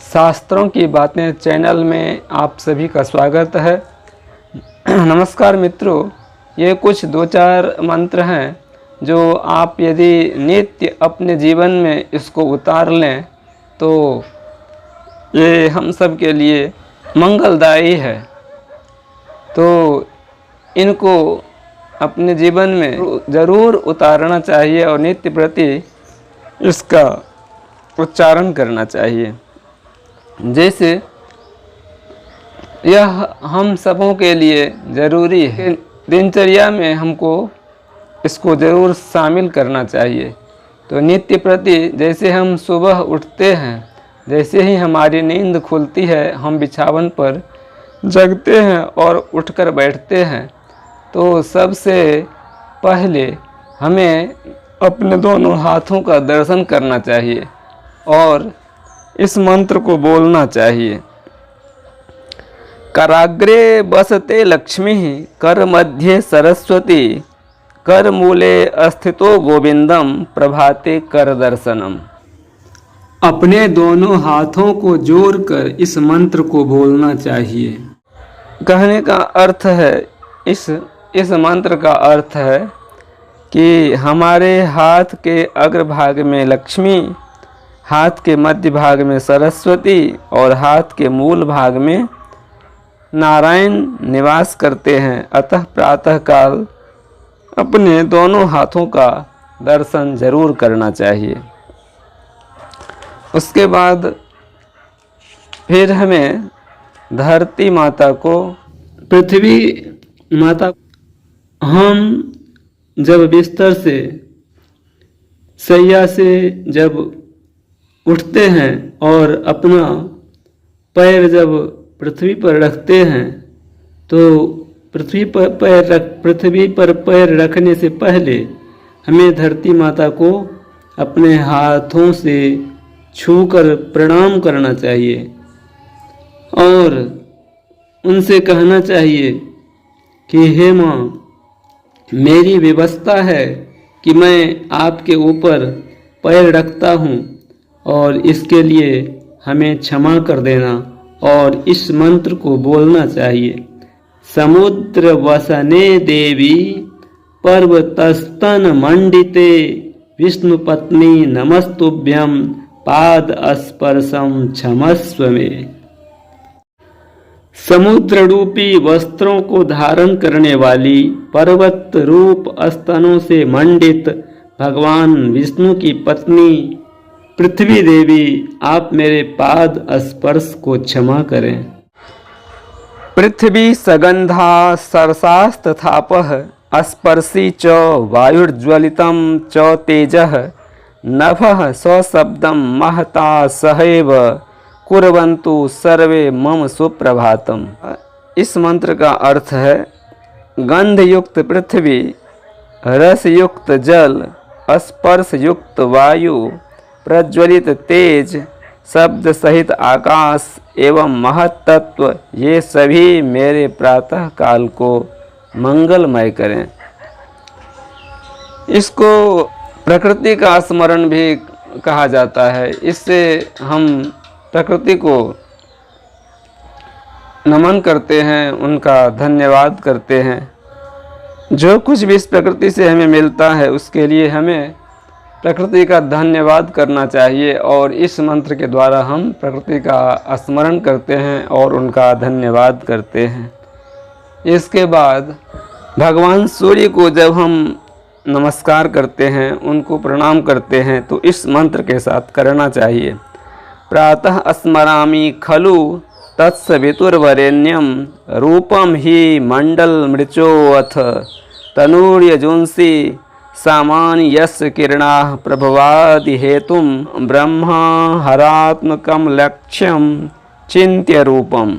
शास्त्रों की बातें चैनल में आप सभी का स्वागत है। नमस्कार मित्रों, ये कुछ दो चार मंत्र हैं जो आप यदि नित्य अपने जीवन में इसको उतार लें तो ये हम सब के लिए मंगलदायी है। तो इनको अपने जीवन में ज़रूर उतारना चाहिए और नित्य प्रति इसका उच्चारण करना चाहिए। जैसे यह हम सबों के लिए ज़रूरी है, दिनचर्या में हमको इसको ज़रूर शामिल करना चाहिए। तो नित्य प्रति जैसे हम सुबह उठते हैं, जैसे ही हमारी नींद खुलती है, हम बिछावन पर जगते हैं और उठकर बैठते हैं, तो सबसे पहले हमें अपने दोनों हाथों का दर्शन करना चाहिए और इस मंत्र को बोलना चाहिए। कराग्रे बसते लक्ष्मी, कर मध्य सरस्वती, कर मूले अस्थितो गोविंदम, प्रभाते कर दर्शनम। अपने दोनों हाथों को जोड़कर इस मंत्र को बोलना चाहिए। कहने का अर्थ है, इस मंत्र का अर्थ है कि हमारे हाथ के अग्रभाग में लक्ष्मी, हाथ के मध्य भाग में सरस्वती और हाथ के मूल भाग में नारायण निवास करते हैं। अतः प्रातःकाल अपने दोनों हाथों का दर्शन जरूर करना चाहिए। उसके बाद फिर हमें धरती माता को, पृथ्वी माता, हम जब बिस्तर से, शैया से जब उठते हैं और अपना पैर जब पृथ्वी पर रखते हैं, तो पृथ्वी पर पैर रखने से पहले हमें धरती माता को अपने हाथों से छूकर प्रणाम करना चाहिए और उनसे कहना चाहिए कि हे माँ, मेरी व्यवस्था है कि मैं आपके ऊपर पैर रखता हूँ और इसके लिए हमें क्षमा कर देना। और इस मंत्र को बोलना चाहिए। समुद्र वसने देवी, पर्वतस्तन मंडिते, विष्णु पत्नी नमस्तुभ्यं, पाद स्पर्शम क्षमस्व में। समुद्र रूपी वस्त्रों को धारण करने वाली, पर्वत रूप स्तनों से मंडित भगवान विष्णु की पत्नी पृथ्वी देवी, आप मेरे पाद स्पर्श को क्षमा करें। पृथ्वी सगंधा सरसास्तथापः, स्पर्शी च वायुर्ज्वलितं च तेजः, नभः स्वशब्दं महता सहैव, कुर्वन्तु सर्वे मम सुप्रभातम। इस मंत्र का अर्थ है, गंध युक्त पृथ्वी, रस युक्त जल, स्पर्श युक्त वायु, प्रज्वलित तेज, शब्द सहित आकाश एवं महत तत्व, ये सभी मेरे प्रातः काल को मंगलमय करें। इसको प्रकृति का स्मरण भी कहा जाता है। इससे हम प्रकृति को नमन करते हैं, उनका धन्यवाद करते हैं। जो कुछ भी इस प्रकृति से हमें मिलता है उसके लिए हमें प्रकृति का धन्यवाद करना चाहिए और इस मंत्र के द्वारा हम प्रकृति का स्मरण करते हैं और उनका धन्यवाद करते हैं। इसके बाद भगवान सूर्य को जब हम नमस्कार करते हैं, उनको प्रणाम करते हैं, तो इस मंत्र के साथ करना चाहिए। प्रातः स्मरामि खलु तत्सवितुर्वरेण्यं, रूपम ही मंडल मृचोऽथ, तनूर्यजुंसि सामान्यस्य किरणाः, प्रभवादि हेतुम ब्रह्मा हरात्मकम लक्ष्यम चिन्त्य रूपम।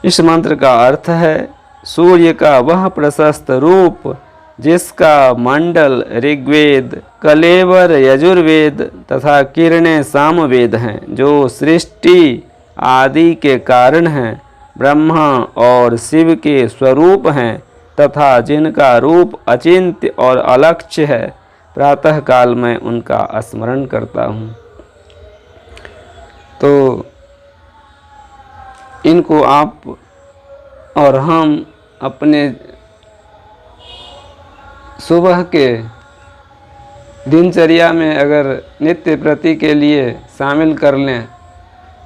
इस मंत्र का अर्थ है, सूर्य का वह प्रशस्त रूप जिसका मंडल ऋग्वेद, कलेवर यजुर्वेद तथा किरणें सामवेद हैं, जो सृष्टि आदि के कारण हैं, ब्रह्मा और शिव के स्वरूप हैं तथा जिनका रूप अचिंत्य और अलक्ष्य है, प्रातःकाल में उनका स्मरण करता हूँ। तो इनको आप और हम अपने सुबह के दिनचर्या में अगर नित्य प्रति के लिए शामिल कर लें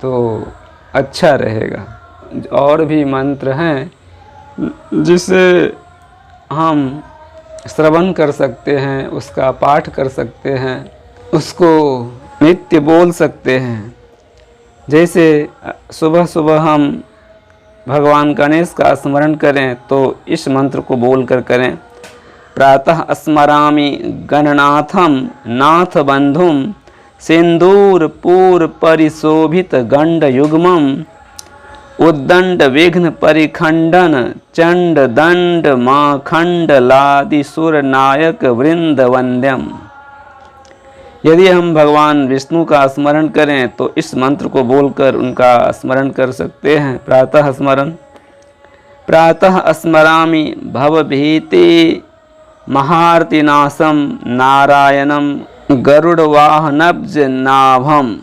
तो अच्छा रहेगा। और भी मंत्र हैं जिसे हम श्रवण कर सकते हैं, उसका पाठ कर सकते हैं, उसको नित्य बोल सकते हैं। जैसे सुबह सुबह हम भगवान गणेश का स्मरण करें तो इस मंत्र को बोल कर करें। प्रातः स्मरामि गणनाथम नाथ बंधुम सिंदूर पूर परिशोभित गंड युग्मम उद्दंड विघ्न परिखंडन चंड दंड माखंड लादि सुर नायक वृंद वंद्यम। यदि हम भगवान विष्णु का स्मरण करें तो इस मंत्र को बोलकर उनका स्मरण कर सकते हैं। प्रातः स्मरण। प्रातः स्मरामि भवभीति महार्तिनाशम नारायणम गरुड़वाहनब्ज नाभम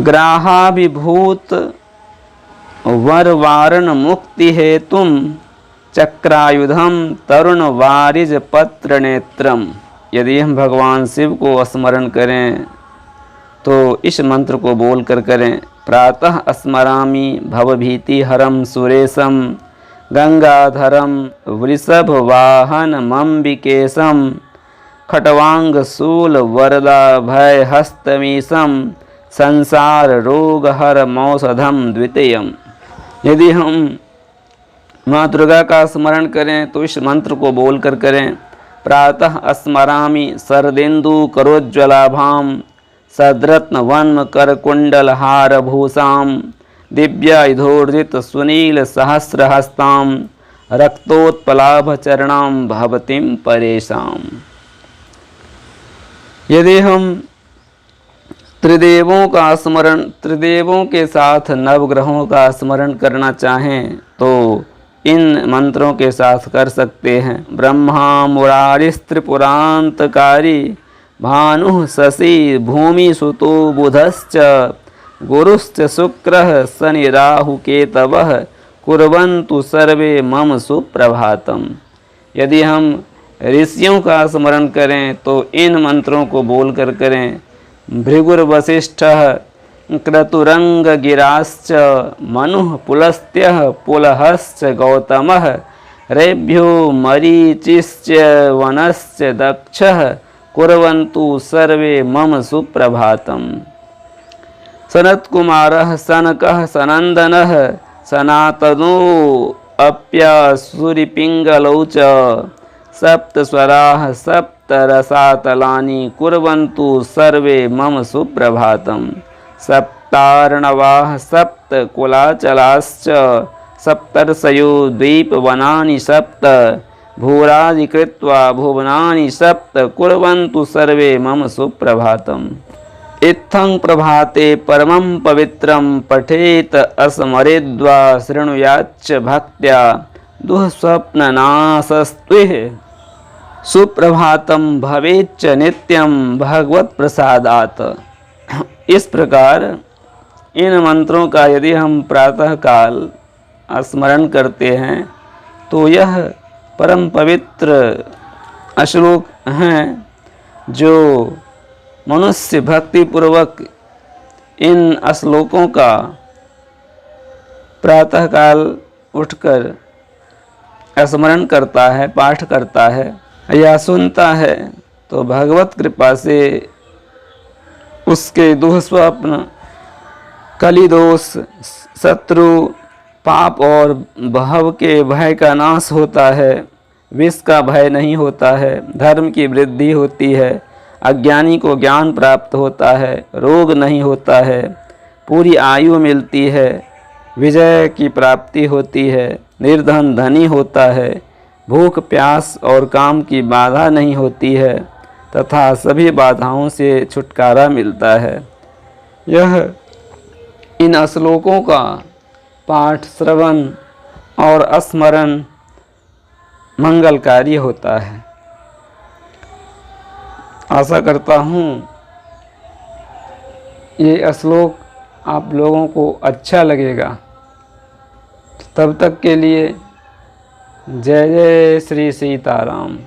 ग्राहाभिभूत वरवारण मुक्ति हेतुम चक्रायुधम तरुण वारिज पत्र नेत्रम। यदि हम भगवान शिव को स्मरण करें तो इस मंत्र को बोल कर करें। प्रातः स्मरामि भवभीति हरम सुरेशम गंगाधरम वृषभ वाहन मम्बिकेशम खटवांग शूल वरदा भय हस्तमीशम संसार रोग हर मौसधम द्वितीयम। यदि हम माँ दुर्गा का स्मरण करें तो इस मंत्र को बोल कर करें। प्रातः स्मरामि शरदेन्दु करोज्ज्वलाभां सद्रत्न वन्म करकुंडल हार भूषां दिव्यायुधोर्जित सुनील सहस्रहस्तां रक्तोत्पलाभ चरणां भवतीं परेशां। यदि हम त्रिदेवों का स्मरण, त्रिदेवों के साथ नवग्रहों का स्मरण करना चाहें तो इन मंत्रों के साथ कर सकते हैं। ब्रह्मा मुरारिस्त्रिपुरांतकारी भानु शशि भूमि सुतो बुधश्च गुरुश्च शुक्रः शनि राहु केतवः कुर्वन्तु सर्वे मम सुप्रभातम। यदि हम ऋषियों का स्मरण करें तो इन मंत्रों को बोल कर करें। भृगुर्वसिष्ठः क्रतुरंग गिराश्च मनुः पुलस्त्यः पुलहश्च गौतमः रेभ्यो मरीचिश्च वनश्च दक्षः कुर्वन्तु सर्वे मम सुप्रभातम। सनत्कुमारः सनकः सनंदनः सनातनो अप्यासुरिपिंगलौ च सप्तस्वराः सप्तरसातलानि कुर्वन्तु सर्वे मम सुप्रभातम। सप्तार्णवाः सप्तकुलाचलाश्च सप्तर्षयो द्वीपवनानि सप्त भूरादि कृत्वा भुवनानि सप्त कुर्वन्तु सर्वे मम सुप्रभातम। इत्थं प्रभाते परमं पवित्रं पठेत अस्मरेद्वा शृणुयाच्च भक्त्या दुःस्वप्ननाशस्त्विह सुप्रभातम भवेच्च नित्यं भगवत प्रसादात्। इस प्रकार इन मंत्रों का यदि हम प्रातःकाल स्मरण करते हैं तो यह परम पवित्र श्लोक हैं जो मनुष्य भक्तिपूर्वक इन श्लोकों का प्रातःकाल उठकर स्मरण करता है, पाठ करता है या सुनता है तो भगवत कृपा से उसके दुःस्वप्न, कलिदोष, शत्रु, पाप और भव के भय का नाश होता है। विष का भय नहीं होता है। धर्म की वृद्धि होती है। अज्ञानी को ज्ञान प्राप्त होता है। रोग नहीं होता है। पूरी आयु मिलती है। विजय की प्राप्ति होती है। निर्धन धनी होता है। भूख प्यास और काम की बाधा नहीं होती है तथा सभी बाधाओं से छुटकारा मिलता है। यह इन श्लोकों का पाठ, श्रवण और स्मरण मंगलकारी होता है। आशा करता हूँ ये श्लोक आप लोगों को अच्छा लगेगा। तब तक के लिए जय जय श्री सीताराम।